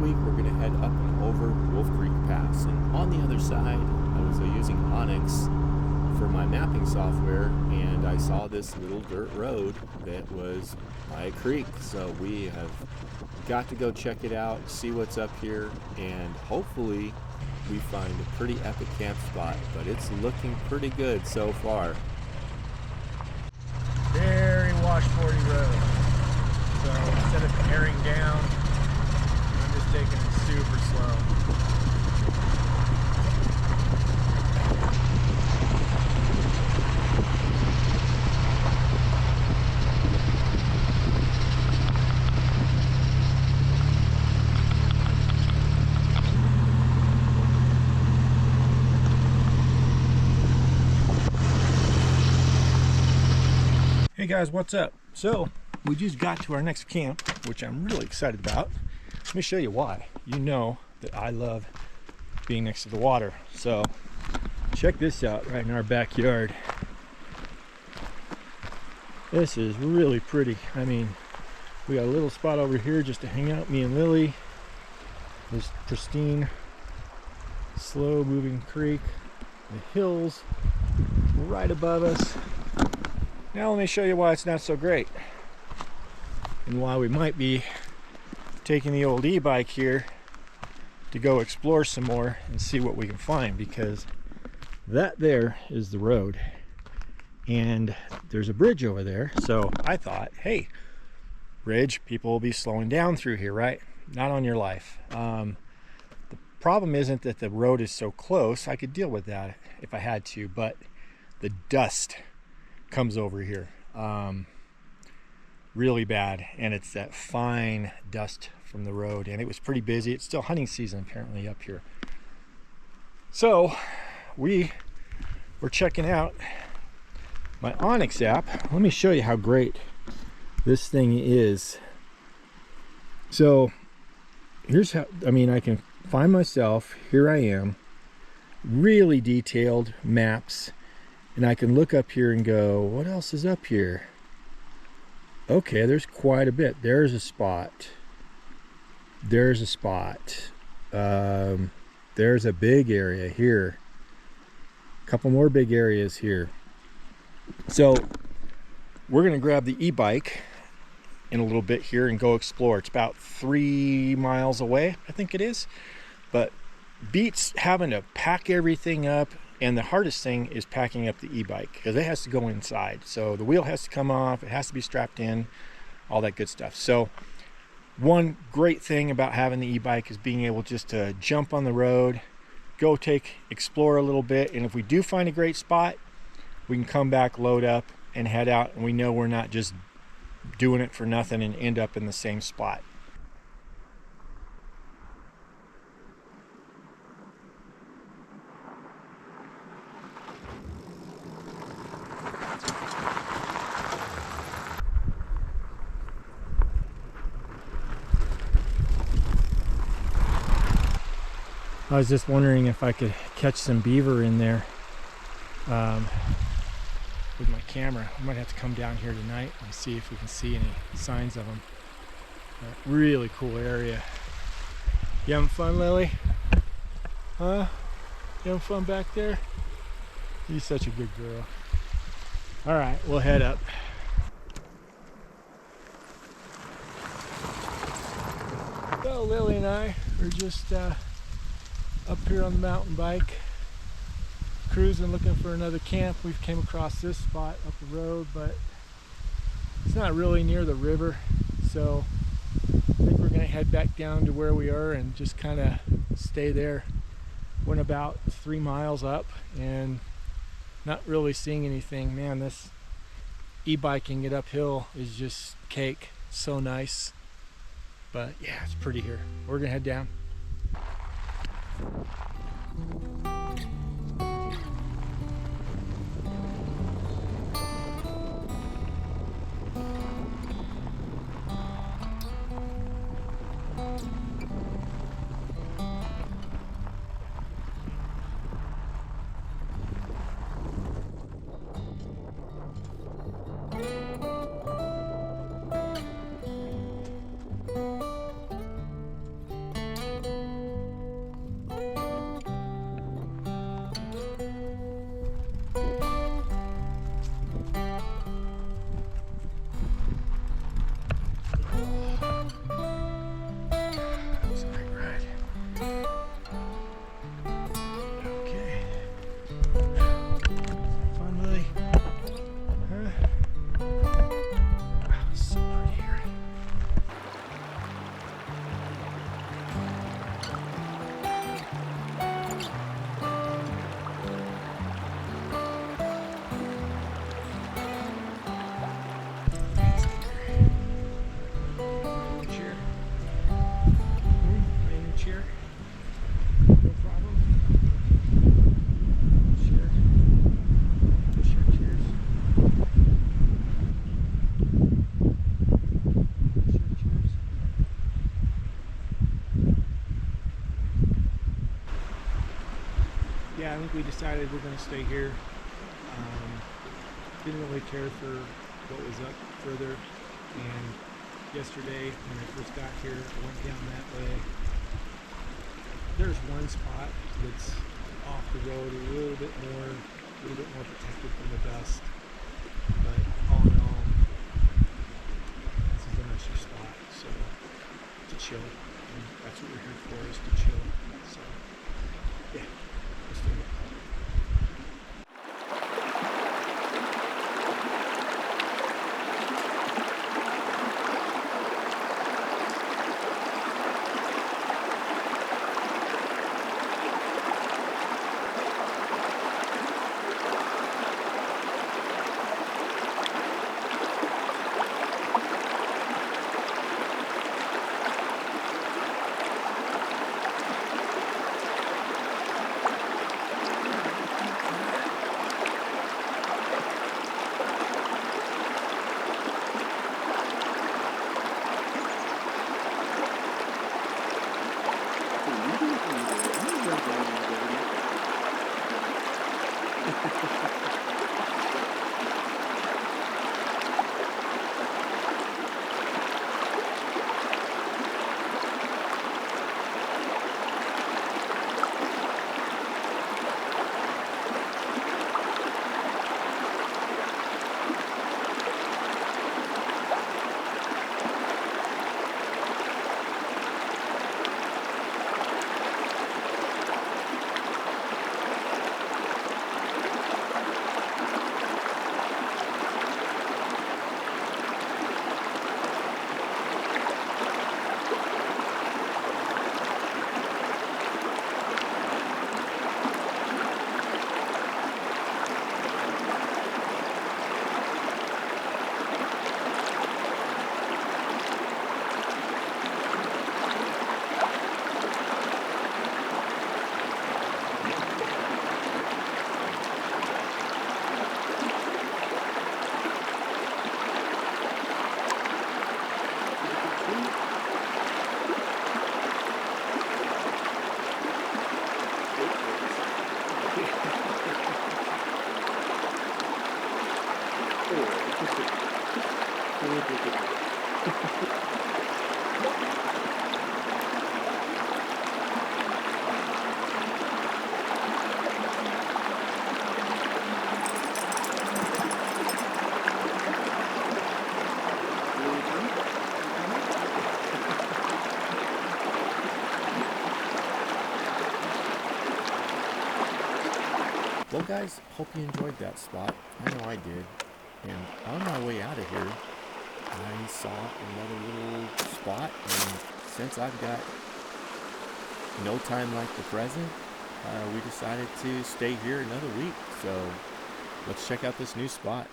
week we're going to head up and over Wolf Creek Pass. And on the other side, I was using Onyx for my mapping software, and I saw this little dirt road that was by a creek. So we have got to go check it out, see what's up here, and hopefully we find a pretty epic camp spot. But it's looking pretty good so far. Very washboardy road. So instead of tearing down, I'm just taking it super slow. Hey guys, what's up? So we just got to our next camp, which I'm really excited about. Let me show you why. You know that I love being next to the water. So check this out right in our backyard. This is really pretty. I mean, we got a little spot over here just to hang out, me and Lily. This pristine, slow moving creek, the hills right above us. Now let me show you why it's not so great, and why we might be taking the old e-bike here to go explore some more and see what we can find, because that there is the road and there's a bridge over there. So I thought, hey, bridge, people will be slowing down through here, right? Not on your life. The problem isn't that the road is so close. I could deal with that if I had to, but the dust comes over here really bad, and it's that fine dust from the road, and it was pretty busy. It's still hunting season apparently up here. So we were checking out my Onyx app. Let me show you how great this thing is. So here's how, I mean, I can find myself, here I am, really detailed maps. And I can look up here and go, what else is up here? Okay, there's quite a bit. There's a spot. There's a spot. There's a big area here. A couple more big areas here. So we're going to grab the e-bike in a little bit here and go explore. It's about 3 miles away, I think it is. But beats having to pack everything up. And the hardest thing is packing up the e-bike, because it has to go inside. So the wheel has to come off, it has to be strapped in, all that good stuff. So one great thing about having the e-bike is being able just to jump on the road, go explore a little bit. And if we do find a great spot, we can come back, load up, and head out. And we know we're not just doing it for nothing and end up in the same spot. I was just wondering if I could catch some beaver in there with my camera. I might have to come down here tonight and see if we can see any signs of them. Really cool area. You having fun, Lily? Huh? You having fun back there? You're such a good girl. All right, we'll head up. So Lily and I are just up here on the mountain bike, cruising, looking for another camp. We've came across this spot up the road, but it's not really near the river, so I think we're going to head back down to where we are and just kind of stay there. Went about 3 miles up and not really seeing anything. Man, this e-biking it uphill is just cake. So nice. But yeah, it's pretty here. We're gonna head down. yeah, I think we decided we're going to stay here. Didn't really care for what was up further. And yesterday, when I first got here, I went down that way. There's one spot that's off the road a little bit more protected from the dust. But all in all, this is a nicer spot. So to chill, and that's what we're here for, is to chill. So yeah, let's do it. Well, guys, hope you enjoyed that spot. I know I did. And on my way out of here, I saw another little spot. And since I've got no time like the present, we decided to stay here another week. So let's check out this new spot.